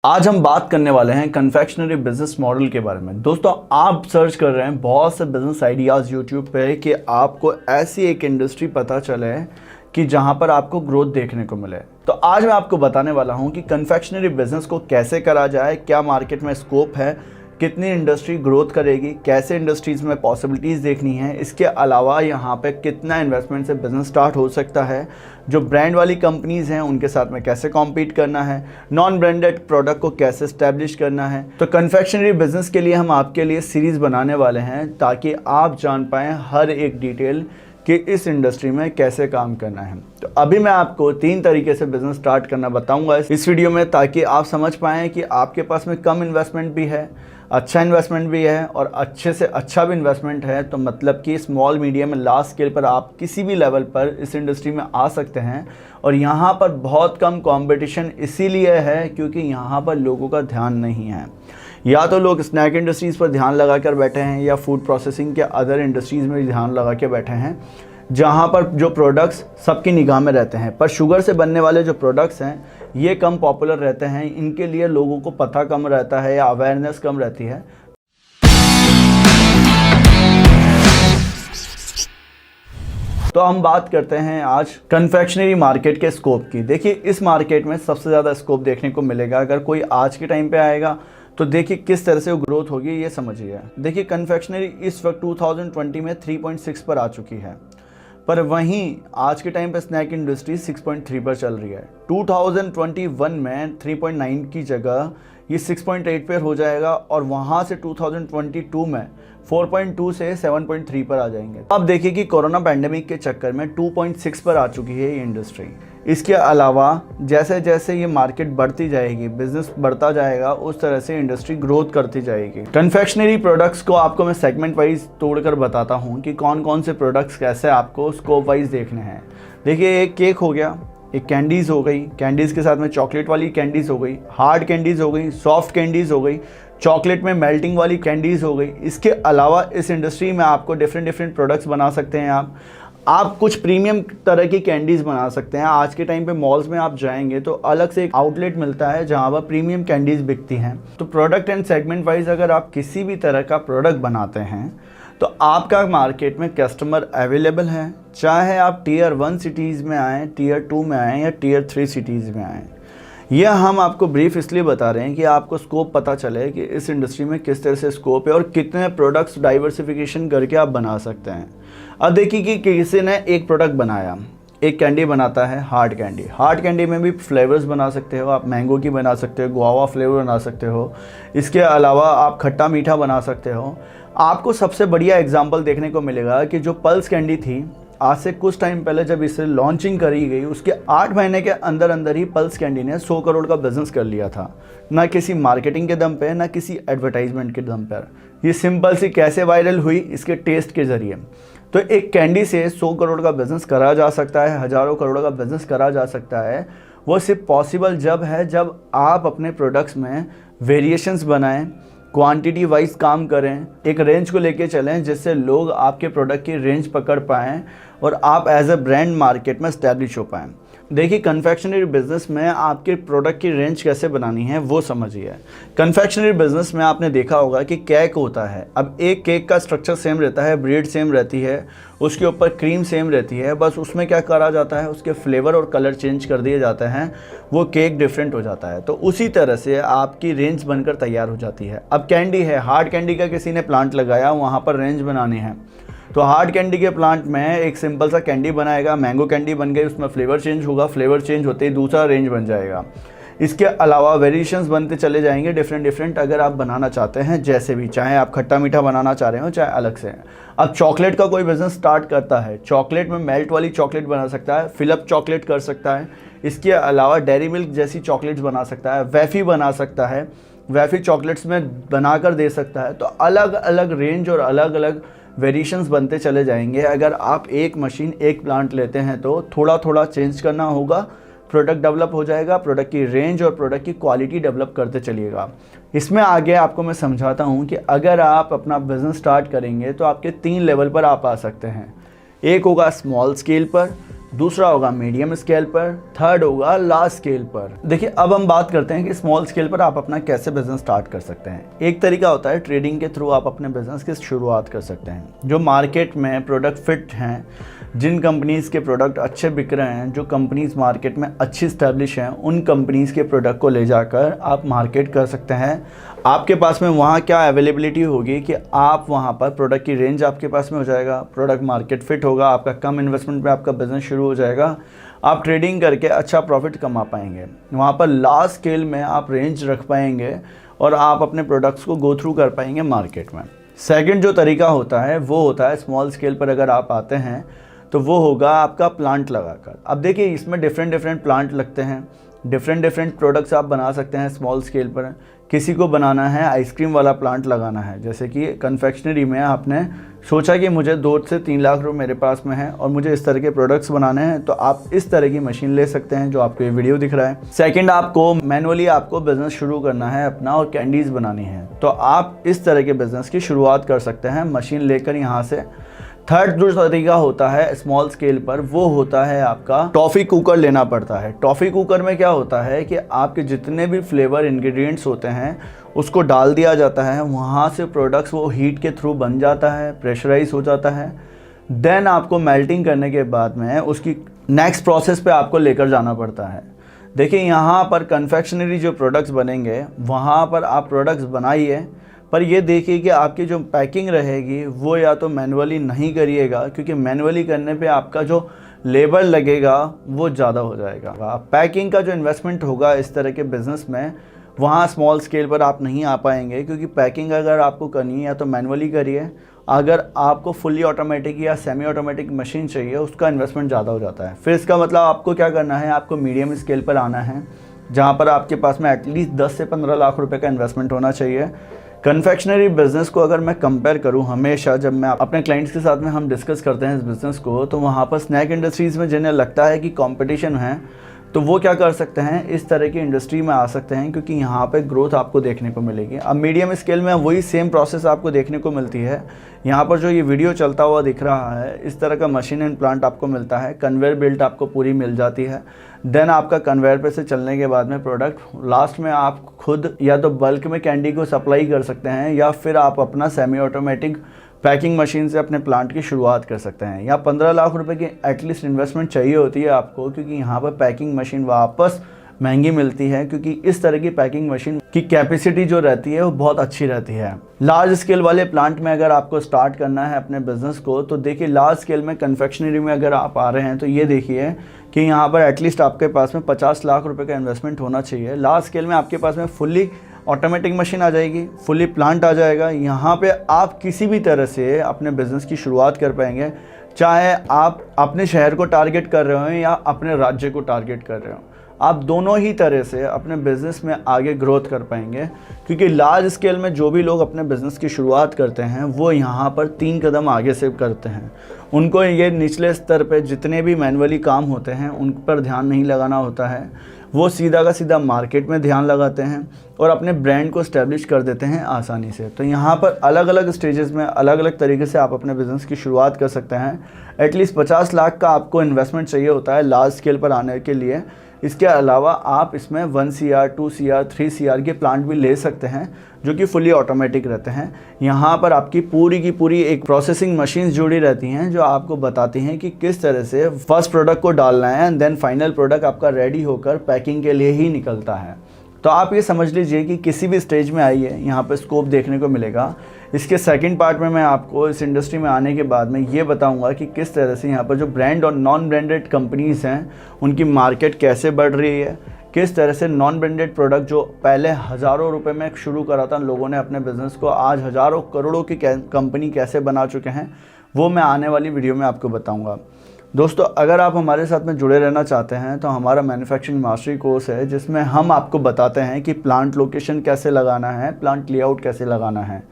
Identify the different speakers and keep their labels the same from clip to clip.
Speaker 1: आज हम बात करने वाले हैं कन्फेक्शनरी बिजनेस मॉडल के बारे में। दोस्तों, आप सर्च कर रहे हैं बहुत से बिजनेस आइडियाज़ यूट्यूब पे कि आपको ऐसी एक इंडस्ट्री पता चले कि जहां पर आपको ग्रोथ देखने को मिले। तो आज मैं आपको बताने वाला हूं कि कन्फेक्शनरी बिजनेस को कैसे करा जाए, क्या मार्केट में स्कोप है, कितनी इंडस्ट्री ग्रोथ करेगी, कैसे इंडस्ट्रीज़ में पॉसिबिलिटीज़ देखनी है, इसके अलावा यहाँ पे कितना इन्वेस्टमेंट से बिज़नेस स्टार्ट हो सकता है, जो ब्रांड वाली कंपनीज़ हैं उनके साथ में कैसे कॉम्पीट करना है, नॉन ब्रांडेड प्रोडक्ट को कैसे इस्टेब्लिश करना है। तो कन्फेक्शनरी बिज़नेस के लिए हम आपके लिए सीरीज़ बनाने वाले हैं ताकि आप जान पाएँ हर एक डिटेल कि इस इंडस्ट्री में कैसे काम करना है। तो अभी मैं आपको 3 तरीके से बिज़नेस स्टार्ट करना बताऊंगा इस वीडियो में, ताकि आप समझ पाएँ कि आपके पास में कम इन्वेस्टमेंट भी है, अच्छा इन्वेस्टमेंट भी है और अच्छे से अच्छा भी इन्वेस्टमेंट है। तो मतलब कि स्मॉल मीडियम लार्ज स्केल पर आप किसी भी लेवल पर इस इंडस्ट्री में आ सकते हैं। और यहाँ पर बहुत कम कंपटीशन इसीलिए है क्योंकि यहाँ पर लोगों का ध्यान नहीं है। या तो लोग स्नैक इंडस्ट्रीज़ पर ध्यान लगा कर बैठे हैं या फूड प्रोसेसिंग के अदर इंडस्ट्रीज़ में भी ध्यान लगा के बैठे हैं, जहाँ पर जो प्रोडक्ट्स सबकी निगाह में रहते हैं। पर शुगर से बनने वाले जो प्रोडक्ट्स हैं ये कम पॉपुलर रहते हैं, इनके लिए लोगों को पता कम रहता है या अवेयरनेस कम रहती है। तो हम बात करते हैं आज कन्फेक्शनरी मार्केट के स्कोप की। देखिए, इस मार्केट में सबसे ज़्यादा स्कोप देखने को मिलेगा। अगर कोई आज के टाइम पे आएगा तो देखिए किस तरह से वो ग्रोथ होगी, ये समझिए। देखिए, कन्फेक्शनरी इस वक्त 2020 में 3.6 पर आ चुकी है, पर वहीं आज के टाइम पर स्नैक इंडस्ट्री 6.3 पर चल रही है। 2021 में 3.9 की जगह ये 6.8 पर हो जाएगा और वहाँ से 2022 में 4.2 से 7.3 पर आ जाएंगे। अब देखिए कि कोरोना पैंडेमिक के चक्कर में 2.6 पर आ चुकी है ये इंडस्ट्री। इसके अलावा जैसे जैसे ये मार्केट बढ़ती जाएगी, बिजनेस बढ़ता जाएगा, उस तरह से इंडस्ट्री ग्रोथ करती जाएगी। कन्फेक्शनरी प्रोडक्ट्स को आपको मैं सेगमेंट वाइज तोड़कर बताता हूँ कि कौन कौन से प्रोडक्ट्स कैसे आपको स्कोप वाइज देखने हैं। देखिए, एक केक हो गया, एक कैंडीज़ हो गई, कैंडीज़ के साथ में चॉकलेट वाली कैंडीज़ हो गई, हार्ड कैंडीज़ हो गई, सॉफ्ट कैंडीज़ हो गई, चॉकलेट में मेल्टिंग वाली कैंडीज़ हो गई। इसके अलावा इस इंडस्ट्री में आपको डिफरेंट प्रोडक्ट्स बना सकते हैं। आप कुछ प्रीमियम तरह की कैंडीज़ बना सकते हैं। आज के टाइम पे मॉल्स में आप जाएंगे तो अलग से एक आउटलेट मिलता है जहां पर प्रीमियम कैंडीज़ बिकती हैं। तो प्रोडक्ट एंड सेगमेंट वाइज अगर आप किसी भी तरह का प्रोडक्ट बनाते हैं तो आपका मार्केट में कस्टमर अवेलेबल है, चाहे आप टीयर 1 सिटीज़ में आएँ, टीयर 2 में आएँ या टीयर 3 सिटीज़ में आएँ। यह हम आपको ब्रीफ इसलिए बता रहे हैं कि आपको स्कोप पता चले कि इस इंडस्ट्री में किस तरह से स्कोप है और कितने प्रोडक्ट्स डाइवर्सिफिकेशन करके आप बना सकते हैं। अब देखिए कि किसी ने एक प्रोडक्ट बनाया, एक कैंडी बनाता है हार्ड कैंडी। हार्ड कैंडी में भी फ्लेवर्स बना सकते हो, आप मैंगो की बना सकते हो, गुआवा फ्लेवर बना सकते हो, इसके अलावा आप खट्टा मीठा बना सकते हो। आपको सबसे बढ़िया एग्जाम्पल देखने को मिलेगा कि जो पल्स कैंडी थी, आज से कुछ टाइम पहले जब इसे लॉन्चिंग करी गई, उसके 8 महीने के अंदर अंदर ही पल्स कैंडी ने 100 करोड़ का बिजनेस कर लिया था। ना किसी मार्केटिंग के दम पे, ना किसी एडवर्टाइजमेंट के दम पर। ये सिंपल सी कैसे वायरल हुई, इसके टेस्ट के ज़रिए। तो एक कैंडी से 100 करोड़ का बिजनेस करा जा सकता है, हज़ारों करोड़ का बिजनेस करा जा सकता है। वो सिर्फ पॉसिबल जब है जब आप अपने प्रोडक्ट्स में वेरिएशंस बनाएं, क्वांटिटी वाइज काम करें, एक रेंज को लेके चलें जिससे लोग आपके प्रोडक्ट की रेंज पकड़ पाएँ और आप एज अ ब्रांड मार्केट में एस्टैब्लिश हो पाएँ। देखिए, कन्फेक्शनरी बिजनेस में आपके प्रोडक्ट की रेंज कैसे बनानी है वो समझिए। कन्फेक्शनरी बिजनेस में आपने देखा होगा कि केक होता है। अब एक केक का स्ट्रक्चर सेम रहता है, ब्रेड सेम रहती है, उसके ऊपर क्रीम सेम रहती है, बस उसमें क्या करा जाता है, उसके फ्लेवर और कलर चेंज कर दिए जाते हैं, वो केक डिफरेंट हो जाता है। तो उसी तरह से आपकी रेंज बनकर तैयार हो जाती है। अब कैंडी है, हार्ड कैंडी का किसी ने प्लांट लगाया, वहाँ पर रेंज बनानी है तो हार्ड कैंडी के प्लांट में एक सिंपल सा कैंडी बनाएगा, मैंगो कैंडी बन गई, उसमें फ्लेवर चेंज होगा, फ्लेवर चेंज होते ही दूसरा रेंज बन जाएगा। इसके अलावा वेरिएशंस बनते चले जाएंगे डिफरेंट अगर आप बनाना चाहते हैं, जैसे भी, चाहे आप खट्टा मीठा बनाना चाह रहे हो चाहे अलग से। अब चॉकलेट का कोई बिजनेस स्टार्ट करता है, चॉकलेट में मेल्ट वाली चॉकलेट बना सकता है, फिलअप चॉकलेट कर सकता है, इसके अलावा डेयरी मिल्क जैसी चॉकलेट्स बना सकता है, वेफ़ी बना सकता है, वेफ़ी चॉकलेट्स में बनाकर दे सकता है। तो अलग अलग रेंज और अलग अलग वेरिएशंस बनते चले जाएंगे। अगर आप एक मशीन, एक प्लांट लेते हैं तो थोड़ा थोड़ा चेंज करना होगा, प्रोडक्ट डेवलप हो जाएगा, प्रोडक्ट की रेंज और प्रोडक्ट की क्वालिटी डेवलप करते चलिएगा। इसमें आगे आपको मैं समझाता हूँ कि अगर आप अपना बिजनेस स्टार्ट करेंगे तो आपके 3 लेवल पर आप आ सकते हैं। एक होगा स्मॉल स्केल पर, दूसरा होगा मीडियम स्केल पर, थर्ड होगा लार्ज स्केल पर। देखिए अब हम बात करते हैं कि स्मॉल स्केल पर आप अपना कैसे बिजनेस स्टार्ट कर सकते हैं। एक तरीका होता है ट्रेडिंग के थ्रू आप अपने बिजनेस की शुरुआत कर सकते हैं। जो मार्केट में प्रोडक्ट फिट हैं, जिन कंपनीज़ के प्रोडक्ट अच्छे बिक रहे हैं, जो कंपनीज़ मार्केट में अच्छी स्टैब्लिश हैं, उन कंपनीज़ के प्रोडक्ट को ले जाकर आप मार्केट कर सकते हैं। आपके पास में वहाँ क्या अवेलेबिलिटी होगी कि आप वहाँ पर प्रोडक्ट की रेंज आपके पास में हो जाएगा, प्रोडक्ट मार्केट फिट होगा, आपका कम इन्वेस्टमेंट पे आपका बिजनेस शुरू हो जाएगा, आप ट्रेडिंग करके अच्छा प्रॉफिट कमा पाएंगे। वहाँ पर लार्ज स्केल में आप रेंज रख पाएंगे और आप अपने प्रोडक्ट्स को गो थ्रू कर पाएंगे मार्केट में। सेकंड जो तरीका होता है वो होता है स्मॉल स्केल पर अगर आप आते हैं तो वो होगा आपका प्लांट लगाकर। अब देखिए इसमें डिफरेंट प्लांट लगते हैं, डिफरेंट प्रोडक्ट्स आप बना सकते हैं स्मॉल स्केल पर। किसी को बनाना है आइसक्रीम वाला प्लांट लगाना है, जैसे कि कन्फेक्शनरी में आपने सोचा कि मुझे 2 से 3 लाख रुपए मेरे पास में है और मुझे इस तरह के प्रोडक्ट्स बनाने हैं, तो आप इस तरह की मशीन ले सकते हैं जो आपको ये वीडियो दिख रहा है। सेकंड, आपको मैनुअली आपको बिजनेस शुरू करना है अपना और कैंडीज़ बनानी है, तो आप इस तरह के बिजनेस की शुरुआत कर सकते हैं मशीन लेकर यहाँ से। थर्ड जो तरीका होता है स्मॉल स्केल पर वो होता है आपका टॉफ़ी कुकर लेना पड़ता है। टॉफ़ी कुकर में क्या होता है कि आपके जितने भी फ्लेवर इंग्रेडिएंट्स होते हैं उसको डाल दिया जाता है, वहाँ से प्रोडक्ट्स वो हीट के थ्रू बन जाता है, प्रेशराइज हो जाता है। देन आपको मेल्टिंग करने के बाद में उसकी नेक्स्ट प्रोसेस पे आपको लेकर जाना पड़ता है। देखिए यहाँ पर कन्फेक्शनरी जो प्रोडक्ट्स बनेंगे वहाँ पर आप प्रोडक्ट्स बनाइए, पर ये देखिए कि आपकी जो पैकिंग रहेगी वो या तो मैनुअली नहीं करिएगा, क्योंकि मैनुअली करने पे आपका जो लेबर लगेगा वो ज़्यादा हो जाएगा। पैकिंग का जो इन्वेस्टमेंट होगा इस तरह के बिज़नेस में, वहाँ स्मॉल स्केल पर आप नहीं आ पाएंगे, क्योंकि पैकिंग अगर आपको करनी है या तो मैनुअली करिए, अगर आपको फुल्ली ऑटोमेटिक या सेमी ऑटोमेटिक मशीन चाहिए उसका इन्वेस्टमेंट ज़्यादा हो जाता है। फिर इसका मतलब आपको क्या करना है, आपको मीडियम स्केल पर आना है जहाँ पर आपके पास में एटलीस्ट 10 से 15 लाख रुपए का इन्वेस्टमेंट होना चाहिए। कन्फेक्शनरी बिज़नेस को अगर मैं कंपेयर करूं, हमेशा जब मैं अपने क्लाइंट्स के साथ में हम डिस्कस करते हैं इस बिज़नेस को, तो वहाँ पर स्नैक इंडस्ट्रीज़ में जिन्हें लगता है कि कंपटीशन है, तो वो क्या कर सकते हैं, इस तरह की इंडस्ट्री में आ सकते हैं, क्योंकि यहाँ पे ग्रोथ आपको देखने को मिलेगी। अब मीडियम स्केल में वही सेम प्रोसेस आपको देखने को मिलती है। यहाँ पर जो ये वीडियो चलता हुआ दिख रहा है, इस तरह का मशीन एंड प्लांट आपको मिलता है, कन्वेयर बेल्ट आपको पूरी मिल जाती है। देन आपका कन्वेयर पे से चलने के बाद में प्रोडक्ट लास्ट में आप खुद या तो बल्क में कैंडी को सप्लाई कर सकते हैं, या फिर आप अपना सेमी ऑटोमेटिक पैकिंग मशीन से अपने प्लांट की शुरुआत कर सकते हैं। यहाँ 15 लाख रुपए की एटलीस्ट इन्वेस्टमेंट चाहिए होती है आपको, क्योंकि यहाँ पर पैकिंग मशीन वापस महंगी मिलती है, क्योंकि इस तरह की पैकिंग मशीन की कैपेसिटी जो रहती है वो बहुत अच्छी रहती है। लार्ज स्केल वाले प्लांट में अगर आपको स्टार्ट करना है अपने बिजनेस को, तो देखिए लार्ज स्केल में कन्फेक्शनरी में अगर आप आ रहे हैं तो ये देखिए कि यहाँ पर एटलीस्ट आपके पास में 50 लाख रुपए का इन्वेस्टमेंट होना चाहिए। लार्ज स्केल में आपके पास में फुल्ली ऑटोमेटिक मशीन आ जाएगी, फुल्ली प्लांट आ जाएगा। यहाँ पे आप किसी भी तरह से अपने बिजनेस की शुरुआत कर पाएंगे, चाहे आप अपने शहर को टारगेट कर रहे हो या अपने राज्य को टारगेट कर रहे हो, आप दोनों ही तरह से अपने बिज़नेस में आगे ग्रोथ कर पाएंगे। क्योंकि लार्ज स्केल में जो भी लोग अपने बिज़नेस की शुरुआत करते हैं वो यहाँ पर 3 कदम आगे से करते हैं। उनको ये निचले स्तर पे जितने भी मैनुअली काम होते हैं उन पर ध्यान नहीं लगाना होता है, वो सीधा का सीधा मार्केट में ध्यान लगाते हैं और अपने ब्रांड को स्टैब्लिश कर देते हैं आसानी से। तो यहाँ पर अलग अलग स्टेजेस में अलग अलग तरीके से आप अपने बिज़नेस की शुरुआत कर सकते हैं। एटलीस्ट 50 लाख का आपको इन्वेस्टमेंट चाहिए होता है लार्ज स्केल पर आने के लिए। इसके अलावा आप इसमें 1 CR, 2 CR, 3 CR के प्लांट भी ले सकते हैं जो कि फुली ऑटोमेटिक रहते हैं। यहाँ पर आपकी पूरी की पूरी एक प्रोसेसिंग मशीन्स जुड़ी रहती हैं जो आपको बताती हैं कि किस तरह से फर्स्ट प्रोडक्ट को डालना है एंड देन फाइनल प्रोडक्ट आपका रेडी होकर पैकिंग के लिए ही निकलता है। तो आप ये समझ लीजिए कि किसी भी स्टेज में आइए, यहाँ पर स्कोप देखने को मिलेगा। इसके सेकंड पार्ट में मैं आपको इस इंडस्ट्री में आने के बाद में ये बताऊंगा कि किस तरह से यहाँ पर जो ब्रांड और नॉन ब्रांडेड कंपनीज़ हैं उनकी मार्केट कैसे बढ़ रही है, किस तरह से नॉन ब्रांडेड प्रोडक्ट जो पहले हज़ारों रुपए में शुरू करा था लोगों ने अपने बिज़नेस को, आज हज़ारों करोड़ों की कंपनी कैसे बना चुके हैं, वो मैं आने वाली वीडियो में आपको बताऊँगा। दोस्तों, अगर आप हमारे साथ में जुड़े रहना चाहते हैं तो हमारा मैन्युफैक्चरिंग मास्टरी कोर्स है जिसमें हम आपको बताते हैं कि प्लांट लोकेशन कैसे लगाना है, प्लांट लेआउट कैसे लगाना है,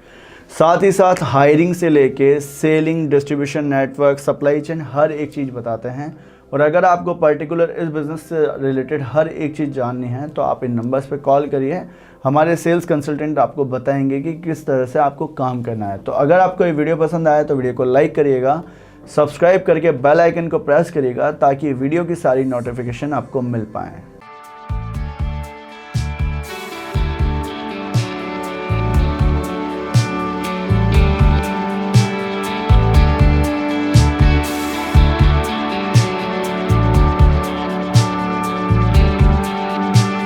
Speaker 1: साथ ही साथ हायरिंग से लेके selling, distribution network, supply chain, हर एक चीज़ बताते हैं। और अगर आपको पर्टिकुलर इस बिज़नेस से रिलेटेड हर एक चीज़ जाननी है तो आप इन नंबर्स पे कॉल करिए, हमारे सेल्स कंसल्टेंट आपको बताएंगे कि किस तरह से आपको काम करना है। तो अगर आपको ये वीडियो पसंद आया तो वीडियो को लाइक करिएगा, सब्सक्राइब करके बेल आइकन को प्रेस करिएगा ताकि वीडियो की सारी नोटिफिकेशन आपको मिल पाएँ।